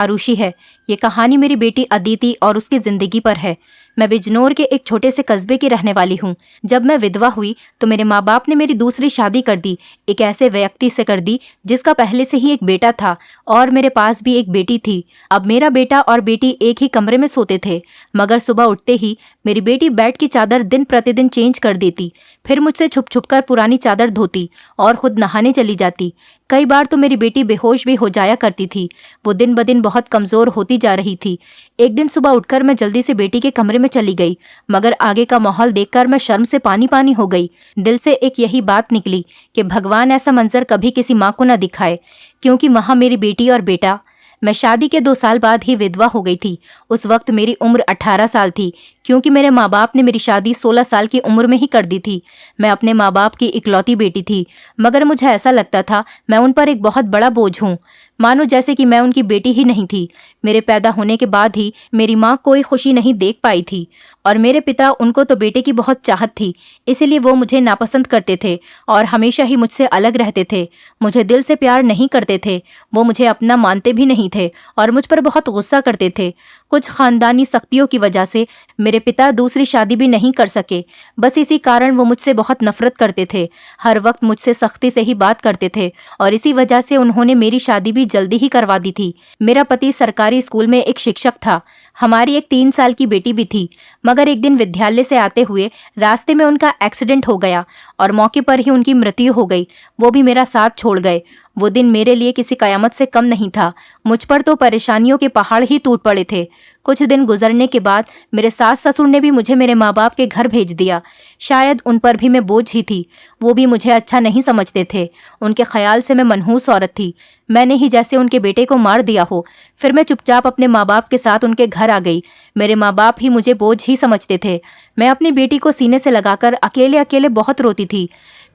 आरुषि है। ये कहानी मेरी बेटी अदिति और उसकी जिंदगी पर है। मैं बिजनौर के एक छोटे से कस्बे की रहने वाली हूँ। जब मैं विधवा हुई तो मेरे माँ बाप ने मेरी दूसरी शादी कर दी। एक ऐसे व्यक्ति से कर दी जिसका पहले से ही एक बेटा था और मेरे पास भी एक बेटी थी। अब मेरा बेटा और बेटी एक ही कमरे में सोते थे, मगर सुबह उठते ही मेरी बेटी बेड की चादर दिन प्रतिदिन चेंज कर देती, फिर मुझसे छुप छुप कर पुरानी चादर धोती और खुद नहाने चली जाती। कई बार तो मेरी बेटी बेहोश भी हो जाया करती थी। वो दिन ब दिन बहुत कमजोर होती जा रही थी। एक दिन सुबह उठकर मैं जल्दी से बेटी के कमरे में चली गई, मगर आगे का माहौल देखकर मैं शर्म से पानी पानी हो गई। दिल से एक यही बात निकली कि भगवान ऐसा मंजर कभी किसी माँ को न दिखाए, क्योंकि वहाँ मेरी बेटी और बेटा। मैं शादी के 2 साल बाद ही विधवा हो गई थी। उस वक्त मेरी उम्र 18 साल थी, क्योंकि मेरे माँ बाप ने मेरी शादी 16 साल की उम्र में ही कर दी थी। मैं अपने माँ बाप की इकलौती बेटी थी, मगर मुझे ऐसा लगता था मैं उन पर एक बहुत बड़ा बोझ हूँ, मानो जैसे कि मैं उनकी बेटी ही नहीं थी। मेरे पैदा होने के बाद ही मेरी माँ कोई खुशी नहीं देख पाई थी और मेरे पिता, उनको तो बेटे की बहुत चाहत थी, इसीलिए वो मुझे नापसंद करते थे और हमेशा ही मुझसे अलग रहते थे। मुझे दिल से प्यार नहीं करते थे, वो मुझे अपना मानते भी नहीं थे और मुझ पर बहुत गुस्सा करते थे। कुछ खानदानी सख्तियों की वजह से मेरे पिता दूसरी शादी भी नहीं कर सके। बस इसी कारण वो मुझसे बहुत नफरत करते थे, हर वक्त मुझसे सख्ती से ही बात करते थे और इसी वजह से उन्होंने मेरी शादी भी जल्दी ही करवा दी थी। मेरा पति सरकारी स्कूल में एक शिक्षक था। हमारी एक 3 साल की बेटी भी थी, मगर एक दिन विद्यालय से आते हुए रास्ते में उनका एक्सीडेंट हो गया और मौके पर ही उनकी मृत्यु हो गई। वो भी मेरा साथ छोड़ गए। वो दिन मेरे लिए किसी कयामत से कम नहीं था। मुझ पर तो परेशानियों के पहाड़ ही टूट पड़े थे। कुछ दिन गुजरने के बाद मेरे सास ससुर ने भी मुझे मेरे माँ बाप के घर भेज दिया। शायद उन पर भी मैं बोझ ही थी। वो भी मुझे अच्छा नहीं समझते थे। उनके ख्याल से मैं मनहूस औरत थी। मैंने ही जैसे उनके बेटे को मार दिया हो। फिर मैं चुपचाप अपने माँ बाप के साथ उनके घर आ गई। मेरे माँ बाप ही मुझे बोझ ही समझते थे। मैं अपनी बेटी को सीने से लगाकर अकेले अकेले बहुत रोती थी।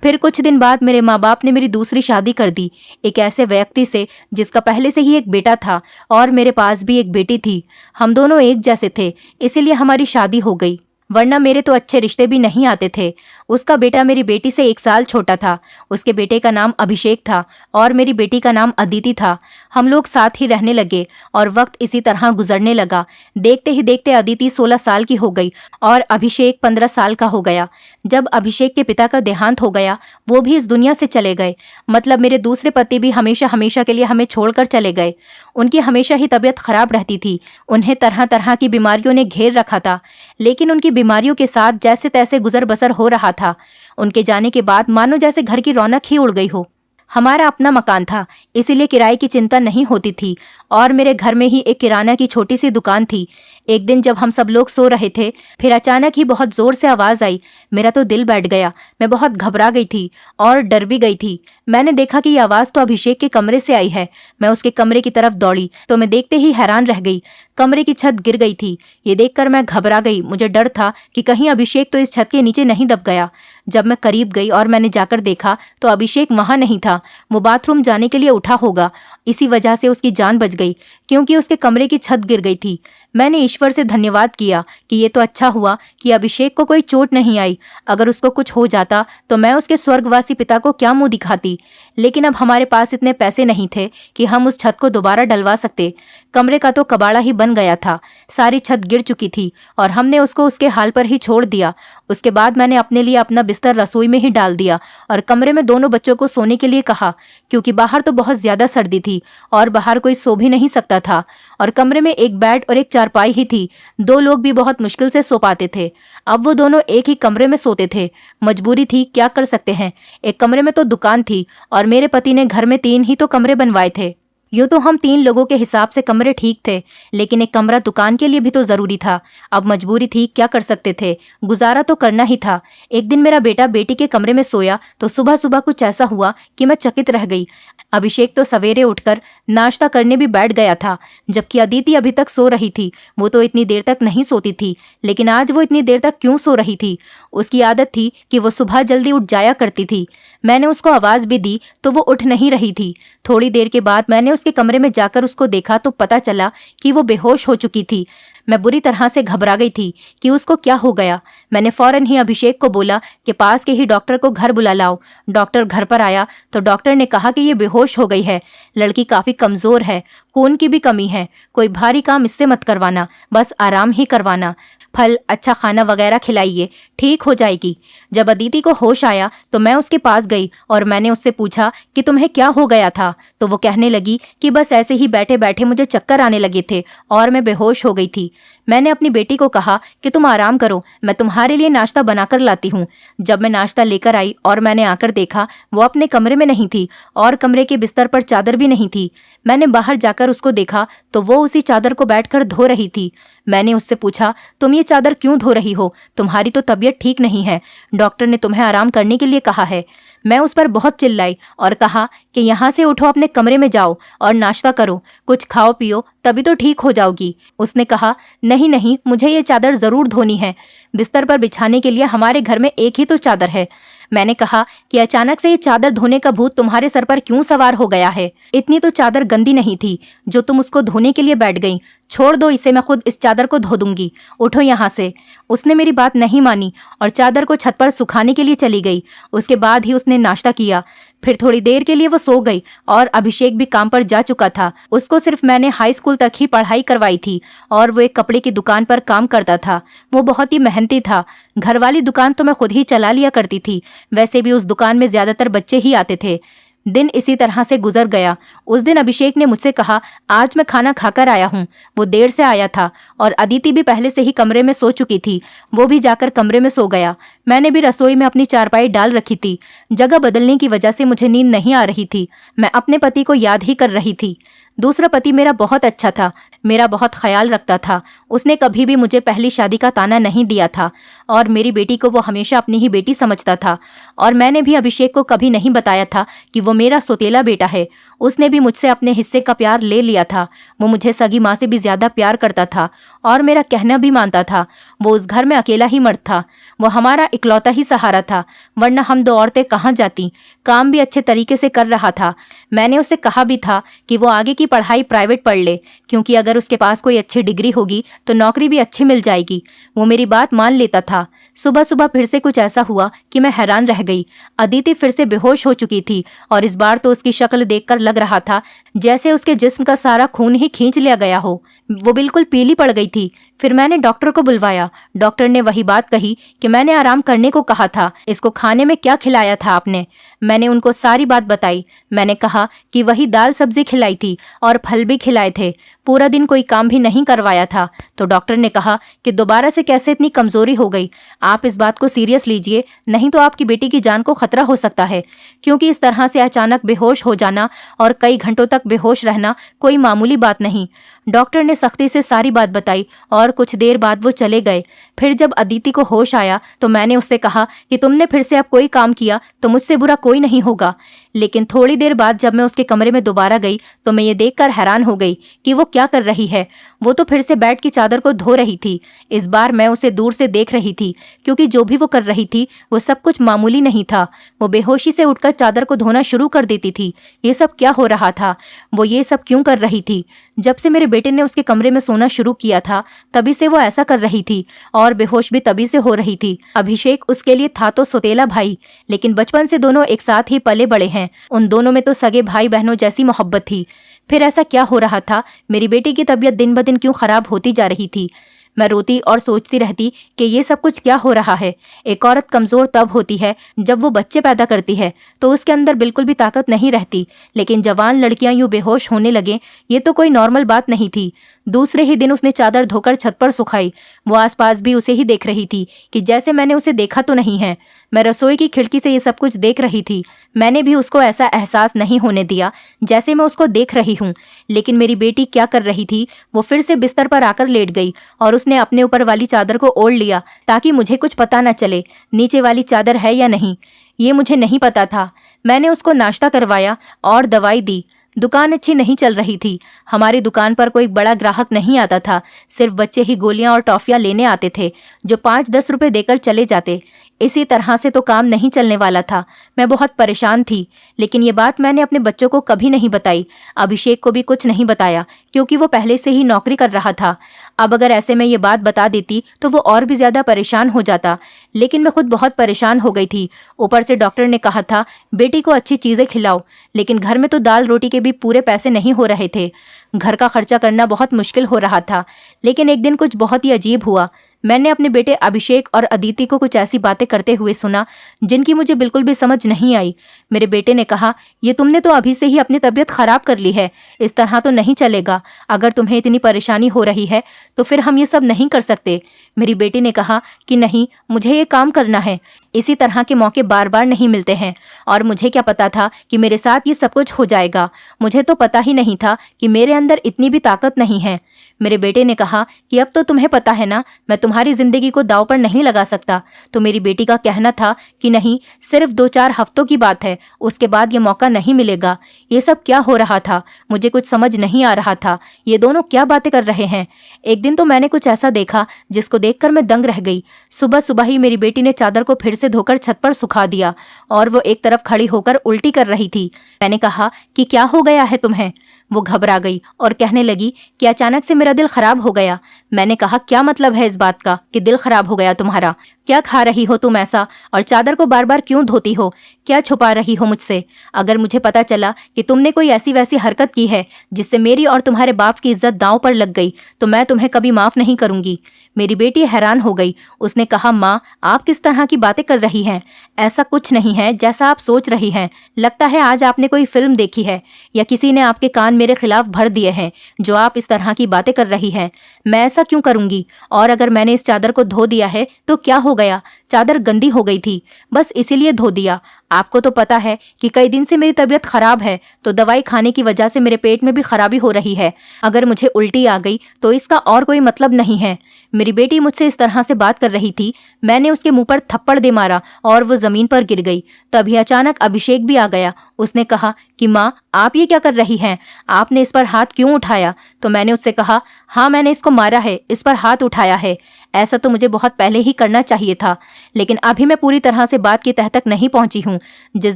फिर कुछ दिन बाद मेरे माँ बाप ने मेरी दूसरी शादी कर दी, एक ऐसे व्यक्ति से जिसका पहले से ही एक बेटा था और मेरे पास भी एक बेटी थी। हम दोनों एक जैसे थे, इसीलिए हमारी शादी हो गई, वरना मेरे तो अच्छे रिश्ते भी नहीं आते थे। उसका बेटा मेरी बेटी से 1 साल छोटा था। उसके बेटे का नाम अभिषेक था और मेरी बेटी का नाम अदिति था। हम लोग साथ ही रहने लगे और वक्त इसी तरह गुजरने लगा। देखते ही देखते अदिति 16 साल की हो गई और अभिषेक 15 साल का हो गया। जब अभिषेक के पिता का देहांत हो गया, वो भी इस दुनिया से चले गए। मतलब मेरे दूसरे पति भी हमेशा हमेशा के लिए हमें छोड़कर चले गए। उनकी हमेशा ही तबीयत खराब रहती थी। उन्हें तरह तरह की बीमारियों ने घेर रखा था, लेकिन उनकी बीमारियों के साथ जैसे तैसे गुजर बसर हो रहा था। उनके जाने के बाद मानो जैसे घर की रौनक ही उड़ गई हो। हमारा अपना मकान था, इसीलिए किराए की चिंता नहीं होती थी और मेरे घर में ही एक किराना की छोटी सी दुकान थी। एक दिन जब हम सब लोग सो रहे थे, फिर अचानक ही बहुत जोर से आवाज आई। मेरा तो दिल बैठ गया। मैं बहुत घबरा गई थी और डर भी गई थी। मैंने देखा कि ये आवाज तो अभिषेक के कमरे से आई है। मैं उसके कमरे की तरफ दौड़ी तो मैं देखते ही हैरान रह गई। कमरे की छत गिर गई थी। ये देखकर मैं घबरा गई। मुझे डर था कि कहीं अभिषेक तो इस छत के नीचे नहीं दब गया। जब मैं करीब गई और मैंने जाकर देखा तो अभिषेक वहां नहीं था। वो बाथरूम जाने के लिए उठा होगा, इसी वजह से उसकी जान बच गई, क्योंकि उसके कमरे की छत गिर गई थी। मैंने ईश्वर से धन्यवाद किया कि ये तो अच्छा हुआ कि अभिषेक को कोई चोट नहीं आई। अगर उसको कुछ हो जाता तो मैं उसके स्वर्गवासी पिता को क्या मुंह दिखाती। लेकिन अब हमारे पास इतने पैसे नहीं थे कि हम उस छत को दोबारा डलवा सकते। कमरे का तो कबाड़ा ही बन गया था। सारी छत गिर चुकी थी और हमने उसको उसके हाल पर ही छोड़ दिया। उसके बाद मैंने अपने लिए अपना बिस्तर रसोई में ही डाल दिया और कमरे में दोनों बच्चों को सोने के लिए कहा, क्योंकि बाहर तो बहुत ज्यादा सर्दी थी और बाहर कोई सो भी नहीं सकता था और कमरे में एक बेड और एक चारपाई ही थी। 2 लोग भी बहुत मुश्किल से सो पाते थे। अब वो दोनों एक ही कमरे में सोते थे। मजबूरी थी, क्या कर सकते हैं। एक कमरे में तो दुकान थी और मेरे पति ने घर में 3 ही तो कमरे बनवाए थे। यूं तो हम 3 लोगों के हिसाब से कमरे ठीक थे, लेकिन एक कमरा दुकान के लिए भी तो जरूरी था। अब मजबूरी थी, क्या कर सकते थे, गुजारा तो करना ही था। एक दिन मेरा बेटा बेटी के कमरे में सोया तो सुबह सुबह कुछ ऐसा हुआ कि मैं चकित रह गई। अभिषेक तो सवेरे उठकर नाश्ता करने भी बैठ गया था, जबकि अदिति अभी तक सो रही थी। वो तो इतनी देर तक नहीं सोती थी, लेकिन आज वो इतनी देर तक क्यों सो रही थी। उसकी आदत थी कि वो सुबह जल्दी उठ जाया करती थी। मैंने उसको आवाज भी दी तो वो उठ नहीं रही थी। थोड़ी देर के बाद मैंने उसकी उसके कमरे में जाकर उसको देखा तो पता चला कि वो बेहोश हो चुकी थी। मैं बुरी तरह से घबरा गई थी कि उसको क्या हो गया। मैंने फौरन ही अभिषेक को बोला कि पास के ही डॉक्टर को घर बुला लाओ। डॉक्टर घर पर आया तो डॉक्टर ने कहा कि ये बेहोश हो गई है। लड़की काफी कमजोर है, खून की भी कमी है, कोई भारी काम इससे मत करवाना, बस आराम ही करवाना, फल अच्छा खाना वगैरह खिलाइए, ठीक हो जाएगी। जब अदिति को होश आया तो मैं उसके पास गई और मैंने उससे पूछा कि तुम्हें क्या हो गया था। तो वो कहने लगी कि बस ऐसे ही बैठे बैठे मुझे चक्कर आने लगे थे और मैं बेहोश हो गई थी। मैंने अपनी बेटी को कहा कि तुम आराम करो, मैं तुम्हारे लिए नाश्ता बनाकर लाती हूँ। जब मैं नाश्ता लेकर आई और मैंने आकर देखा वो अपने कमरे में नहीं थी और कमरे के बिस्तर पर चादर भी नहीं थी। मैंने बाहर जाकर उसको देखा तो वो उसी चादर को बैठकर धो रही थी। मैंने उससे पूछा, तुम ये चादर क्यों धो रही हो? तुम्हारी तो तबीयत ठीक नहीं है, डॉक्टर ने तुम्हें आराम करने के लिए कहा है। मैं उस पर बहुत चिल्लाई और कहा कि यहाँ से उठो, अपने कमरे में जाओ और नाश्ता करो, कुछ खाओ पियो, तभी तो ठीक हो जाओगी। उसने कहा, नहीं नहीं, मुझे ये चादर जरूर धोनी है, बिस्तर पर बिछाने के लिए हमारे घर में एक ही तो चादर है। मैंने कहा कि अचानक से ये चादर धोने का भूत तुम्हारे सर पर क्यों सवार हो गया है? इतनी तो चादर गंदी नहीं थी जो तुम उसको धोने के लिए बैठ गई। छोड़ दो इसे, मैं खुद इस चादर को धो दूंगी, उठो यहाँ से। उसने मेरी बात नहीं मानी और चादर को छत पर सुखाने के लिए चली गई। उसके बाद ही उसने नाश्ता किया। फिर थोड़ी देर के लिए वो सो गई और अभिषेक भी काम पर जा चुका था। उसको सिर्फ मैंने हाई स्कूल तक ही पढ़ाई करवाई थी और वो एक कपड़े की दुकान पर काम करता था। वो बहुत ही मेहनती था। घर वाली दुकान तो मैं खुद ही चला लिया करती थी। वैसे भी उस दुकान में ज्यादातर बच्चे ही आते थे। दिन इसी तरह से गुजर गया। उस दिन अभिषेक ने मुझसे कहा, आज मैं खाना खाकर आया हूँ। वो देर से आया था और अदिति भी पहले से ही कमरे में सो चुकी थी। वो भी जाकर कमरे में सो गया। मैंने भी रसोई में अपनी चारपाई डाल रखी थी। जगह बदलने की वजह से मुझे नींद नहीं आ रही थी। मैं अपने पति को याद ही कर रही थी। दूसरा पति मेरा बहुत अच्छा था, मेरा बहुत ख्याल रखता था। उसने कभी भी मुझे पहली शादी का ताना नहीं दिया था और मेरी बेटी को वो हमेशा अपनी ही बेटी समझता था। और मैंने भी अभिषेक को कभी नहीं बताया था कि वो मेरा सौतेला बेटा है। उसने भी मुझसे अपने हिस्से का प्यार ले लिया था। वो मुझे सगी माँ से भी ज्यादा प्यार करता था और मेरा कहना भी मानता था। वो उस घर में अकेला ही मर्द था। वो हमारा इकलौता ही सहारा था, वरना हम दो औरतें कहाँ जाती। काम भी अच्छे तरीके से कर रहा था। मैंने उससे कहा भी था कि वो आगे की पढ़ाई प्राइवेट पढ़ ले, क्योंकि अगर उसके पास कोई अच्छी डिग्री होगी तो नौकरी भी अच्छी मिल जाएगी। वो मेरी बात मान लेता था। सुबह सुबह फिर से कुछ ऐसा हुआ कि मैं हैरान रह गई। अदिति फिर से बेहोश हो चुकी थी और इस बार तो उसकी शक्ल देखकर लग रहा था जैसे उसके जिस्म का सारा खून ही खींच लिया गया हो। वो बिल्कुल पीली पड़ गई थी। फिर मैंने डॉक्टर को बुलवाया। डॉक्टर ने वही बात कही कि मैंने आराम करने को कहा था, इसको खाने में क्या खिलाया था आपने? मैंने उनको सारी बात बताई। मैंने कहा कि वही दाल सब्जी खिलाई थी और फल भी खिलाए थे, पूरा दिन कोई काम भी नहीं करवाया था। तो डॉक्टर ने कहा कि दोबारा से कैसे इतनी कमजोरी हो गई। आप इस बात को सीरियस लीजिए, नहीं तो आपकी बेटी की जान को खतरा हो सकता है, क्योंकि इस तरह से अचानक बेहोश हो जाना और कई घंटों तक बेहोश रहना कोई मामूली बात नहीं। डॉक्टर ने सख्ती से सारी बात बताई और कुछ देर बाद वो चले गए। फिर जब अदिति को होश आया तो मैंने उससे कहा कि तुमने फिर से अब कोई काम किया तो मुझसे बुरा कोई नहीं होगा। लेकिन थोड़ी देर बाद जब मैं उसके कमरे में दोबारा गई तो मैं ये देखकर हैरान हो गई कि वो क्या कर रही है। वो तो फिर से बेड की चादर को धो रही थी। इस बार मैं उसे दूर से देख रही थी, क्योंकि जो भी वो कर रही थी वो सब कुछ मामूली नहीं था। वो बेहोशी से उठकर चादर को धोना शुरू कर देती थी। ये सब क्या हो रहा था? वो ये सब क्यों कर रही थी? जब से मेरे बेटे ने उसके कमरे में सोना शुरू किया था तभी से वो ऐसा कर रही थी और बेहोश भी तभी से हो रही थी। अभिषेक उसके लिए था तो सौतेला भाई, लेकिन बचपन से दोनों एक साथ ही पले बड़े हैं। उन दोनों में तो सगे भाई बहनों जैसी मोहब्बत थी। फिर ऐसा क्या हो रहा था? मेरी बेटी की तबीयत दिन ब दिन क्यों खराब होती जा रही थी? मैं रोती और सोचती रहती कि ये सब कुछ क्या हो रहा है। एक औरत कमजोर तब होती है जब वो बच्चे पैदा करती है तो उसके अंदर बिल्कुल भी ताकत नहीं रहती, लेकिन जवान लड़कियां यूं बेहोश होने लगे ये तो कोई नॉर्मल बात नहीं थी। दूसरे ही दिन उसने चादर धोकर छत पर सुखाई। वो आसपास भी उसे ही देख रही थी कि जैसे मैंने उसे देखा तो नहीं है। मैं रसोई की खिड़की से ये सब कुछ देख रही थी। मैंने भी उसको ऐसा एहसास नहीं होने दिया जैसे मैं उसको देख रही हूँ। लेकिन मेरी बेटी क्या कर रही थी? वो फिर से बिस्तर पर आकर लेट गई और उसने अपने ऊपर वाली चादर को ओढ़ लिया ताकि मुझे कुछ पता न चले नीचे वाली चादर है या नहीं। ये मुझे नहीं पता था। मैंने उसको नाश्ता करवाया और दवाई दी। दुकान अच्छी नहीं चल रही थी। हमारी दुकान पर कोई बड़ा ग्राहक नहीं आता था। सिर्फ बच्चे ही गोलियां और टॉफियां लेने आते थे जो 5-10 रुपए देकर चले जाते। इसी तरह से तो काम नहीं चलने वाला था। मैं बहुत परेशान थी, लेकिन ये बात मैंने अपने बच्चों को कभी नहीं बताई। अभिषेक को भी कुछ नहीं बताया, क्योंकि वो पहले से ही नौकरी कर रहा था। अब अगर ऐसे में ये बात बता देती तो वो और भी ज्यादा परेशान हो जाता, लेकिन मैं खुद बहुत परेशान हो गई थी। ऊपर से डॉक्टर ने कहा था बेटी को अच्छी चीजें खिलाओ, लेकिन घर में तो दाल रोटी के भी पूरे पैसे नहीं हो रहे थे। घर का खर्चा करना बहुत मुश्किल हो रहा था। लेकिन एक दिन कुछ बहुत ही अजीब हुआ। मैंने अपने बेटे अभिषेक और अदिति को कुछ ऐसी बातें करते हुए सुना जिनकी मुझे बिल्कुल भी समझ नहीं आई। मेरे बेटे ने कहा, ये तुमने तो अभी से ही अपनी तबीयत खराब कर ली है, इस तरह तो नहीं चलेगा। अगर तुम्हें इतनी परेशानी हो रही है तो फिर हम ये सब नहीं कर सकते। मेरी बेटी ने कहा कि नहीं, मुझे ये काम करना है। इसी तरह के मौके बार बार नहीं मिलते हैं, और मुझे क्या पता था कि मेरे साथ ये सब कुछ हो जाएगा। मुझे तो पता ही नहीं था कि मेरे अंदर इतनी भी ताकत नहीं है। मेरे बेटे ने कहा कि अब तो तुम्हें पता है ना, मैं तुम्हारी जिंदगी को दांव पर नहीं लगा सकता। तो मेरी बेटी का कहना था कि नहीं, सिर्फ 2-4 हफ्तों की बात है, उसके बाद ये मौका नहीं मिलेगा। ये सब क्या हो रहा था, मुझे कुछ समझ नहीं आ रहा था। ये दोनों क्या बातें कर रहे हैं। एक दिन तो मैंने कुछ ऐसा देखा जिसको देखकर मैं दंग रह गई। सुबह सुबह ही मेरी बेटी ने चादर को फिर से धोकर छत पर सुखा दिया, और वो एक तरफ खड़ी होकर उल्टी कर रही थी। मैंने कहा कि क्या हो गया है तुम्हें। वो घबरा गई और कहने लगी कि अचानक से मेरा दिल खराब हो गया। मैंने कहा, क्या मतलब है इस बात का कि दिल खराब हो गया तुम्हारा? क्या खा रही हो तुम ऐसा, और चादर को बार बार क्यों धोती हो? क्या छुपा रही हो मुझसे? अगर मुझे पता चला कि तुमने कोई ऐसी वैसी हरकत की है जिससे मेरी और तुम्हारे बाप की इज्जत दांव पर लग गई, तो मैं तुम्हें कभी माफ नहीं करूंगी। मेरी बेटी हैरान हो गई। उसने कहा, माँ, आप किस तरह की बातें कर रही हैं? ऐसा कुछ नहीं है जैसा आप सोच रही हैं। लगता है आज आपने कोई फिल्म देखी है, या किसी ने आपके कान मेरे खिलाफ भर दिए हैं जो आप इस तरह की बातें कर रही हैं। मैं ऐसा क्यों करूंगी? और अगर मैंने इस चादर को धो दिया है तो क्या हो गया? चादर गंदी हो गई थी, बस इसीलिए धो दिया। आपको तो पता है कि कई दिन से मेरी तबीयत खराब है, तो दवाई खाने की वजह से मेरे पेट में भी खराबी हो रही है। अगर मुझे उल्टी आ गई तो इसका और कोई मतलब नहीं है। मेरी बेटी मुझसे इस तरह से बात कर रही थी। मैंने उसके मुंह पर थप्पड़ दे मारा और वो जमीन पर गिर गई। तभी अचानक अभिषेक भी आ गया। उसने कहा कि माँ, आप ये क्या कर रही हैं? आपने इस पर हाथ क्यों उठाया? तो मैंने उससे कहा, हाँ, मैंने इसको मारा है, इस पर हाथ उठाया है। ऐसा तो मुझे बहुत पहले ही करना चाहिए था, लेकिन अभी मैं पूरी तरह से बात की तह तक नहीं पहुंची हूँ। जिस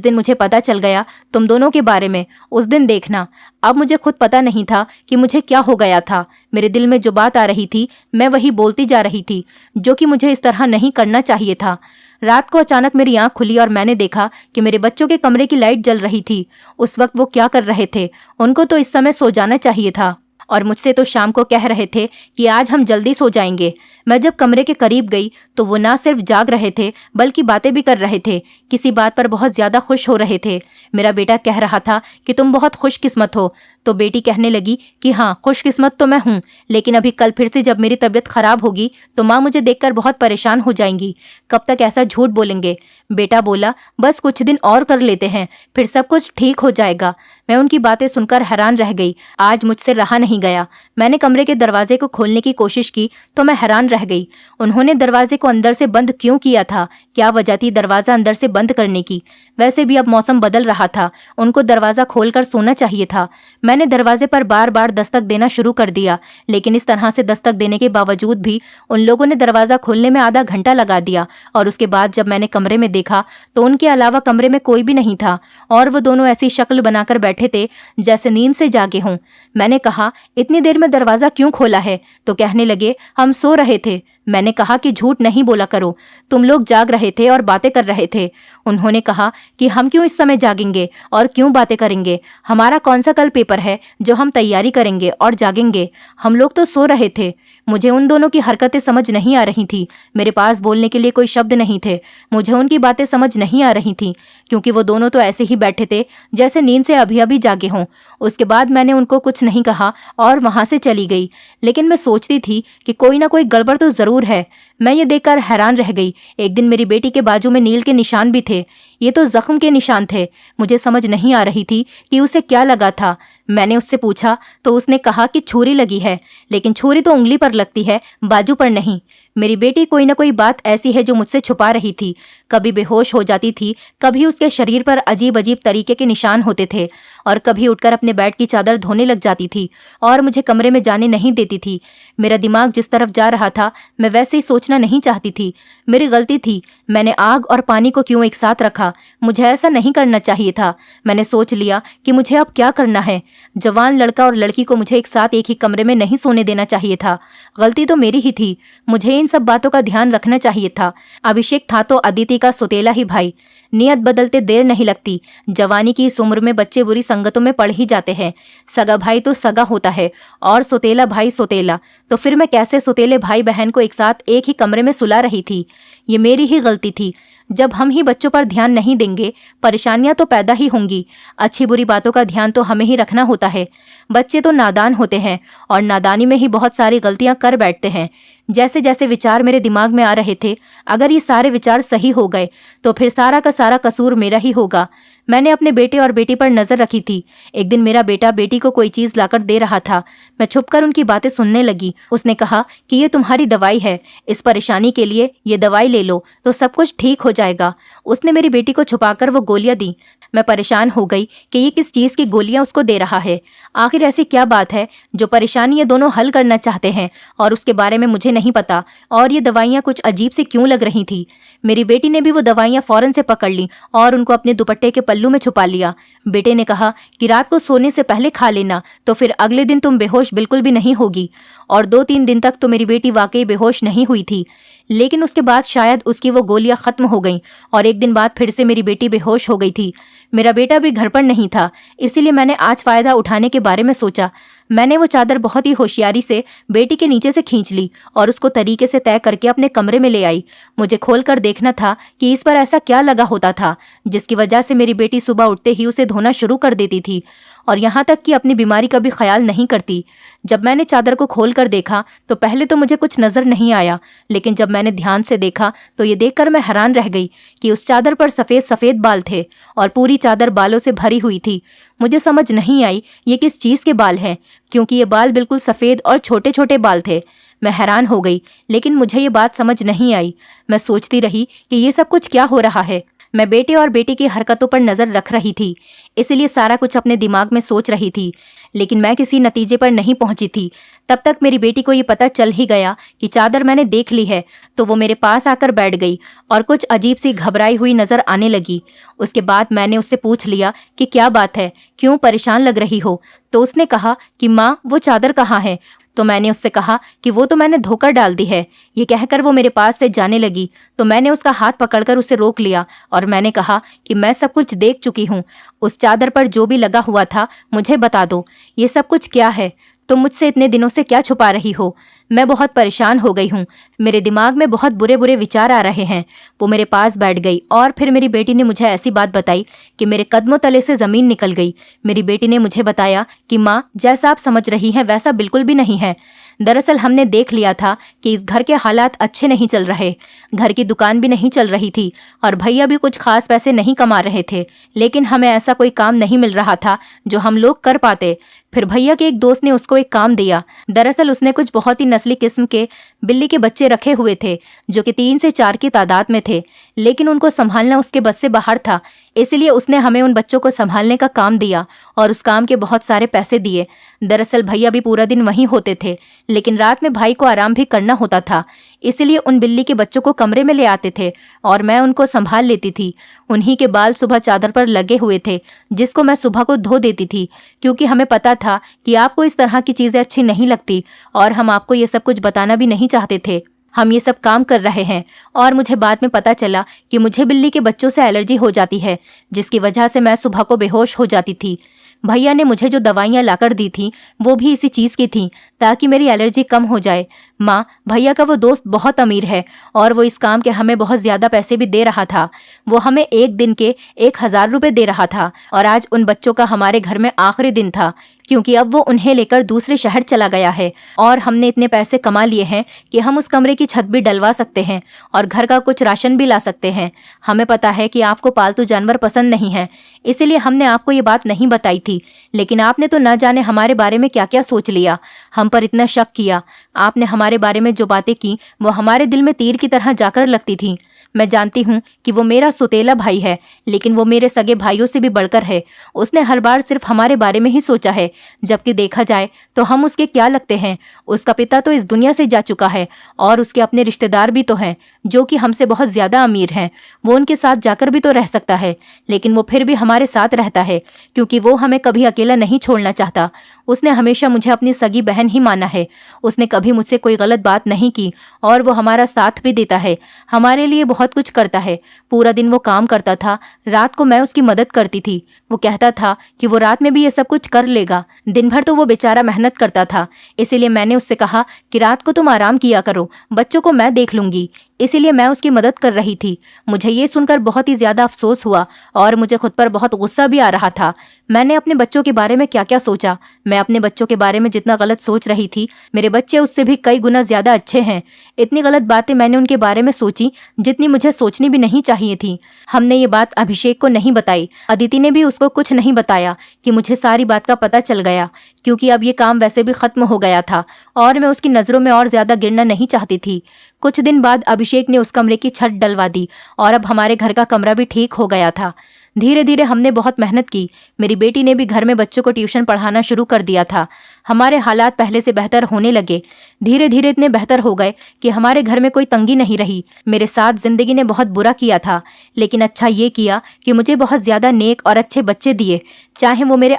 दिन मुझे पता चल गया तुम दोनों के बारे में, उस दिन देखना। अब मुझे खुद पता नहीं था कि मुझे क्या हो गया था। मेरे दिल में जो बात आ रही थी मैं वही बोलती जा रही थी, जो कि मुझे इस तरह नहीं करना चाहिए था। रात को अचानक मेरी आंख खुली और मैंने देखा कि मेरे बच्चों के कमरे की लाइट जल रही थी। उस वक्त वो क्या कर रहे थे? उनको तो इस समय सो जाना चाहिए था, और मुझसे तो शाम को कह रहे थे कि आज हम जल्दी सो जाएंगे। मैं जब कमरे के करीब गई तो वो ना सिर्फ जाग रहे थे बल्कि बातें भी कर रहे थे। किसी बात पर बहुत ज्यादा खुश हो रहे थे। मेरा बेटा कह रहा था कि तुम बहुत खुशकिस्मत हो, तो बेटी कहने लगी कि हाँ, खुशकिस्मत तो मैं हूँ, लेकिन अभी कल फिर से जब मेरी तबीयत खराब होगी तो माँ मुझे देखकर बहुत परेशान हो जाएंगी। कब तक ऐसा झूठ बोलेंगे? बेटा बोला, बस कुछ दिन और कर लेते हैं, फिर सब कुछ ठीक हो जाएगा। मैं उनकी बातें सुनकर हैरान रह गई। आज मुझसे रहा नहीं गया। मैंने कमरे के दरवाजे को खोलने की कोशिश की तो मैं हैरान रह गई। उन्होंने दरवाजे को अंदर से बंद क्यों किया था? क्या वजह थी दरवाजा अंदर से बंद करने की? वैसे भी अब मौसम बदल रहा था, उनको दरवाजा खोलकर सोना चाहिए था। मैंने दरवाजे पर बार बार दस्तक देना शुरू कर दिया, लेकिन इस तरह से दस्तक देने के बावजूद भी उन लोगों ने दरवाजा खोलने में आधा घंटा लगा दिया। और उसके बाद जब मैंने कमरे में देखा तो उनके अलावा कमरे में कोई भी नहीं था, और वो दोनों ऐसी शक्ल बनाकर बैठे थे जैसे नींद से जागे हों। मैंने कहा, इतनी देर में दरवाजा क्यों खोला है? तो कहने लगे, हम सो रहे थे। मैंने कहा कि झूठ नहीं बोला करो, तुम लोग जाग रहे थे और बातें कर रहे थे। उन्होंने कहा कि हम क्यों इस समय जागेंगे और क्यों बातें करेंगे? हमारा कौन सा कल पेपर है जो हम तैयारी करेंगे और जागेंगे? हम लोग तो सो रहे थे। मुझे उन दोनों की हरकतें समझ नहीं आ रही थी। मेरे पास बोलने के लिए कोई शब्द नहीं थे। मुझे उनकी बातें समझ नहीं आ रही थी, क्योंकि वो दोनों तो ऐसे ही बैठे थे जैसे नींद से अभी अभी जागे हों। उसके बाद मैंने उनको कुछ नहीं कहा और वहां से चली गई। लेकिन मैं सोचती थी कि कोई ना कोई गड़बड़ तो जरूर है। मैं ये देखकर हैरान रह गई। एक दिन मेरी बेटी के बाजू में नील के निशान भी थे। ये तो जख्म के निशान थे। मुझे समझ नहीं आ रही थी कि उसे क्या लगा था। मैंने उससे पूछा तो उसने कहा कि छुरी लगी है, लेकिन छुरी तो उंगली पर लगती है, बाजू पर नहीं। मेरी बेटी कोई न कोई बात ऐसी है जो मुझसे छुपा रही थी। कभी बेहोश हो जाती थी, कभी उसके शरीर पर अजीब अजीब तरीके के निशान होते थे, और कभी उठकर अपने बेड की चादर धोने लग जाती थी और मुझे कमरे में जाने नहीं देती थी। मेरा दिमाग जिस तरफ जा रहा था मैं वैसे ही सोचना नहीं चाहती थी। मेरी गलती थी, मैंने आग और पानी को क्यों एक साथ रखा? मुझे ऐसा नहीं करना चाहिए था। मैंने सोच लिया कि मुझे अब क्या करना है। जवान लड़का और लड़की को मुझे एक साथ एक ही कमरे में नहीं सोने देना चाहिए था। गलती तो मेरी ही थी, मुझे इन सब बातों का ध्यान रखना चाहिए था। अभिषेक था तो अदिति का सौतेला ही भाई। नियत बदलते देर नहीं लगती। जवानी की इस उम्र में बच्चे बुरी संगतों में पड़ ही जाते हैं। सगा भाई तो सगा होता है और सौतेला भाई सौतेला। तो फिर मैं कैसे सौतेले भाई बहन को एक साथ एक ही कमरे में सुला रही थी? ये मेरी ही गलती थी। जब हम ही बच्चों पर ध्यान नहीं देंगे, परेशानियां तो पैदा ही होंगी। अच्छी बुरी बातों का ध्यान तो हमें ही रखना होता है। बच्चे तो नादान होते हैं और नादानी में ही बहुत सारी गलतियां कर बैठते हैं। जैसे जैसे विचार मेरे दिमाग में आ रहे थे, अगर ये सारे विचार सही हो गए तो फिर सारा का सारा कसूर मेरा ही होगा। मैंने अपने बेटे और बेटी पर नजर रखी थी। एक दिन मेरा बेटा बेटी को कोई चीज लाकर दे रहा था। मैं छुपकर उनकी बातें सुनने लगी। उसने कहा कि ये तुम्हारी दवाई है, इस परेशानी के लिए ये दवाई ले लो तो सब कुछ ठीक हो जाएगा। उसने मेरी बेटी को छुपाकर वो गोलियां दी। मैं परेशान हो गई कि ये किस चीज की गोलियां उसको दे रहा है। आखिर ऐसी क्या बात है जो परेशानी ये दोनों हल करना चाहते हैं और उसके बारे में मुझे नहीं पता। और ये दवाइयां कुछ अजीब सी क्यों लग रही थी? मेरी बेटी ने भी वो दवाइयां फौरन से पकड़ ली और उनको अपने दुपट्टे के पल्लू में छुपा लिया। बेटे ने कहा कि रात को सोने से पहले खा लेना, तो फिर अगले दिन तुम बेहोश बिल्कुल भी नहीं होगी। और 2-3 दिन तक तो मेरी बेटी वाकई बेहोश नहीं हुई थी, लेकिन उसके बाद शायद उसकी वो गोलियां खत्म हो गईं और एक दिन बाद फिर से मेरी बेटी बेहोश हो गई थी। मेरा बेटा भी घर पर नहीं था, इसीलिए मैंने आज फायदा उठाने के बारे में सोचा। मैंने वो चादर बहुत ही होशियारी से बेटी के नीचे से खींच ली और उसको तरीके से तय करके अपने कमरे में ले आई। मुझे खोलकर देखना था कि इस पर ऐसा क्या लगा होता था जिसकी वजह से मेरी बेटी सुबह उठते ही उसे धोना शुरू कर देती थी और यहाँ तक कि अपनी बीमारी का भी ख्याल नहीं करती। जब मैंने चादर को खोलकर देखा तो पहले तो मुझे कुछ नजर नहीं आया, लेकिन जब मैंने ध्यान से देखा तो ये देखकर मैं हैरान रह गई कि उस चादर पर सफेद सफेद बाल थे और पूरी चादर बालों से भरी हुई थी। मुझे समझ नहीं आई ये किस चीज के बाल हैं, क्योंकि ये बाल बिल्कुल सफेद और छोटे छोटे बाल थे। मैं हैरान हो गई, लेकिन मुझे ये बात समझ नहीं आई। मैं सोचती रही कि ये सब कुछ क्या हो रहा है। मैं बेटे और बेटी की हरकतों पर नजर रख रही थी, इसलिए सारा कुछ अपने दिमाग में सोच रही थी, लेकिन मैं किसी नतीजे पर नहीं पहुंची थी। तब तक मेरी बेटी को ये पता चल ही गया कि चादर मैंने देख ली है, तो वो मेरे पास आकर बैठ गई और कुछ अजीब सी घबराई हुई नजर आने लगी। उसके बाद मैंने उससे पूछ लिया कि क्या बात है, क्यों परेशान लग रही हो? तो उसने कहा कि माँ, वो चादर कहाँ है? तो मैंने उससे कहा कि वो तो मैंने धोकर डाल दी है। ये कहकर वो मेरे पास से जाने लगी, तो मैंने उसका हाथ पकड़कर उसे रोक लिया और मैंने कहा कि मैं सब कुछ देख चुकी हूँ। उस चादर पर जो भी लगा हुआ था मुझे बता दो, ये सब कुछ क्या है? तुम मुझसे इतने दिनों से क्या छुपा रही हो? मैं बहुत परेशान हो गई हूँ, मेरे दिमाग में बहुत बुरे बुरे विचार आ रहे हैं। वो मेरे पास बैठ गई और फिर मेरी बेटी ने मुझे ऐसी बात बताई कि मेरे कदमों तले से जमीन निकल गई। मेरी बेटी ने मुझे बताया कि माँ, जैसा आप समझ रही हैं वैसा बिल्कुल भी नहीं है। दरअसल हमने देख लिया था कि इस घर के हालात अच्छे नहीं चल रहे। घर की दुकान भी नहीं चल रही थी और भैया भी कुछ खास पैसे नहीं कमा रहे थे, लेकिन हमें ऐसा कोई काम नहीं मिल रहा था जो हम लोग कर पाते। फिर भैया के एक दोस्त ने उसको एक काम दिया। दरअसल उसने कुछ बहुत ही नस्ली किस्म के बिल्ली के बच्चे रखे हुए थे जो कि 3 से 4 की तादाद में थे, लेकिन उनको संभालना उसके बस से बाहर था। इसलिए उसने हमें उन बच्चों को संभालने का काम दिया और उस काम के बहुत सारे पैसे दिए। दरअसल भैया भी पूरा दिन वहीं होते थे, लेकिन रात में भाई को आराम भी करना होता था, इसलिए उन बिल्ली के बच्चों को कमरे में ले आते थे और मैं उनको संभाल लेती थी। उन्हीं के बाल सुबह चादर पर लगे हुए थे, जिसको मैं सुबह को धो देती थी, क्योंकि हमें पता था कि आपको इस तरह की चीजें अच्छी नहीं लगती और हम आपको ये सब कुछ बताना भी नहीं चाहते थे। हम ये सब काम कर रहे हैं और मुझे बाद में पता चला कि मुझे बिल्ली के बच्चों से एलर्जी हो जाती है, जिसकी वजह से मैं सुबह को बेहोश हो जाती थी। भैया ने मुझे जो दवाइयाँ लाकर दी थी वो भी इसी चीज़ की थी, ताकि मेरी एलर्जी कम हो जाए। माँ, भैया का वो दोस्त बहुत अमीर है और वो इस काम के हमें बहुत ज़्यादा पैसे भी दे रहा था। वो हमें एक दिन के 1,000 रुपये दे रहा था और आज उन बच्चों का हमारे घर में आखिरी दिन था, क्योंकि अब वो उन्हें लेकर दूसरे शहर चला गया है और हमने इतने पैसे कमा लिए हैं कि हम उस कमरे की छत भी डलवा सकते हैं और घर का कुछ राशन भी ला सकते हैं। हमें पता है कि आपको पालतू जानवर पसंद नहीं है, इसीलिए हमने आपको ये बात नहीं बताई थी, लेकिन आपने तो न जाने हमारे बारे में क्या क्या सोच लिया, हम पर इतना शक किया। आपने हमारे बारे में जो बातें की वो हमारे दिल में तीर की तरह जाकर लगती थी। मैं जानती हूँ कि वो मेरा सौतेला भाई है, लेकिन वो मेरे सगे भाइयों से भी बढ़कर है। उसने हर बार सिर्फ हमारे बारे में ही सोचा है, जबकि देखा जाए तो हम उसके क्या लगते हैं। उसका पिता तो इस दुनिया से जा चुका है और उसके अपने रिश्तेदार भी तो हैं जो कि हमसे बहुत ज्यादा अमीर हैं। वो उनके साथ जाकर भी तो रह सकता है, लेकिन वो फिर भी हमारे साथ रहता है क्योंकि वो हमें कभी अकेला नहीं छोड़ना चाहता। उसने हमेशा मुझे अपनी सगी बहन ही माना है। उसने कभी मुझसे कोई गलत बात नहीं की और वो हमारा साथ भी देता है, हमारे लिए बहुत कुछ करता है। पूरा दिन वो काम करता था, रात को मैं उसकी मदद करती थी। वो कहता था कि वो रात में भी ये सब कुछ कर लेगा। दिन भर तो वो बेचारा मेहनत करता था, इसीलिए मैंने उससे कहा कि रात को तुम आराम किया करो, बच्चों को मैं देख लूंगी। इसीलिए मैं उसकी मदद कर रही थी। मुझे ये सुनकर बहुत ही ज्यादा अफसोस हुआ और मुझे खुद पर बहुत गुस्सा भी आ रहा था। मैंने अपने बच्चों के बारे में क्या क्या सोचा। मैं अपने बच्चों के बारे में जितना गलत सोच रही थी, मेरे बच्चे उससे भी कई गुना ज्यादा अच्छे हैं। इतनी गलत बातें मैंने उनके बारे में सोची जितनी मुझे सोचनी भी नहीं चाहिए थी। हमने ये बात अभिषेक को नहीं बताई, अदिति ने भी उसको कुछ नहीं बताया कि मुझे सारी बात का पता चल गया, क्योंकि अब ये काम वैसे भी खत्म हो गया था और मैं उसकी नज़रों में और ज्यादा गिरना नहीं चाहती थी। कुछ दिन बाद अभिषेक ने उस कमरे की छत डलवा दी और अब हमारे घर का कमरा भी ठीक हो गया था। धीरे धीरे हमने बहुत मेहनत की। मेरी बेटी ने भी घर में बच्चों को ट्यूशन पढ़ाना शुरू कर दिया था। हमारे हालात पहले से बेहतर होने लगे। धीरे धीरे इतने बेहतर हो गए कि हमारे घर में कोई तंगी नहीं रही। मेरे साथ जिंदगी ने बहुत बुरा किया था, लेकिन अच्छा ये किया कि मुझे बहुत ज्यादा नेक और अच्छे बच्चे दिए, चाहे वो मेरे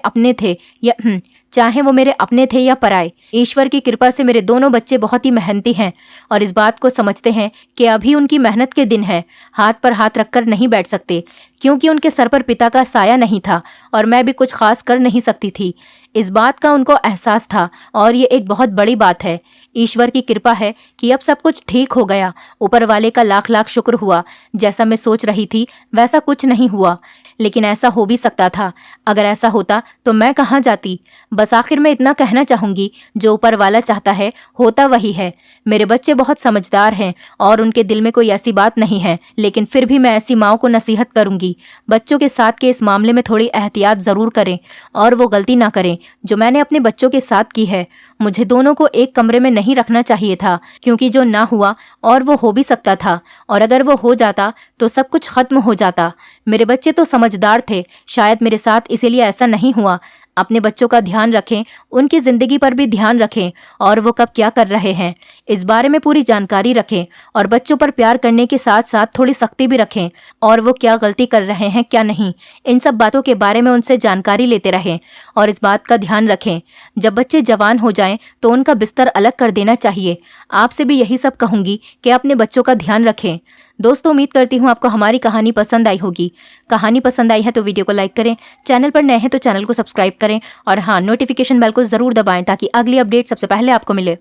अपने थे या पराए। ईश्वर की कृपा से मेरे दोनों बच्चे बहुत ही मेहनती हैं और इस बात को समझते हैं कि अभी उनकी मेहनत के दिन हैं। हाथ पर हाथ रखकर नहीं बैठ सकते, क्योंकि उनके सर पर पिता का साया नहीं था और मैं भी कुछ खास कर नहीं सकती थी। इस बात का उनको एहसास था और ये एक बहुत बड़ी बात है। ईश्वर की कृपा है कि अब सब कुछ ठीक हो गया। ऊपर वाले का लाख लाख शुक्र हुआ। जैसा मैं सोच रही थी वैसा कुछ नहीं हुआ, लेकिन ऐसा हो भी सकता था। अगर ऐसा होता तो मैं कहाँ जाती। बस आखिर में इतना कहना चाहूंगी, जो ऊपर वाला चाहता है होता वही है। मेरे बच्चे बहुत समझदार हैं और उनके दिल में कोई ऐसी बात नहीं है, लेकिन फिर भी मैं ऐसी माँ को नसीहत करूंगी, बच्चों के साथ के इस मामले में थोड़ी एहतियात जरूर करें और वो गलती ना करें जो मैंने अपने बच्चों के साथ की है। मुझे दोनों को एक कमरे में नहीं रखना चाहिए था, क्योंकि जो ना हुआ और वो हो भी सकता था, और अगर वो हो जाता तो सब कुछ खत्म हो जाता। मेरे बच्चे तो समझदार थे, शायद मेरे साथ इसीलिए ऐसा नहीं हुआ। अपने बच्चों का ध्यान रखें, उनकी जिंदगी पर भी ध्यान रखें और वो कब क्या कर रहे हैं इस बारे में पूरी जानकारी रखें, और बच्चों पर प्यार करने के साथ साथ थोड़ी सख्ती भी रखें, और वो क्या गलती कर रहे हैं क्या नहीं, इन सब बातों के बारे में उनसे जानकारी लेते रहें और इस बात का ध्यान रखें जब बच्चे जवान हो जाएं तो उनका बिस्तर अलग कर देना चाहिए। आपसे भी यही सब कहूंगी कि अपने बच्चों का ध्यान रखें। दोस्तों, उम्मीद करती हूँ आपको हमारी कहानी पसंद आई होगी। कहानी पसंद आई है तो वीडियो को लाइक करें, चैनल पर नए हैं तो चैनल को सब्सक्राइब करें और हाँ, नोटिफिकेशन बेल को जरूर दबाएं ताकि अगली अपडेट सबसे पहले आपको मिले।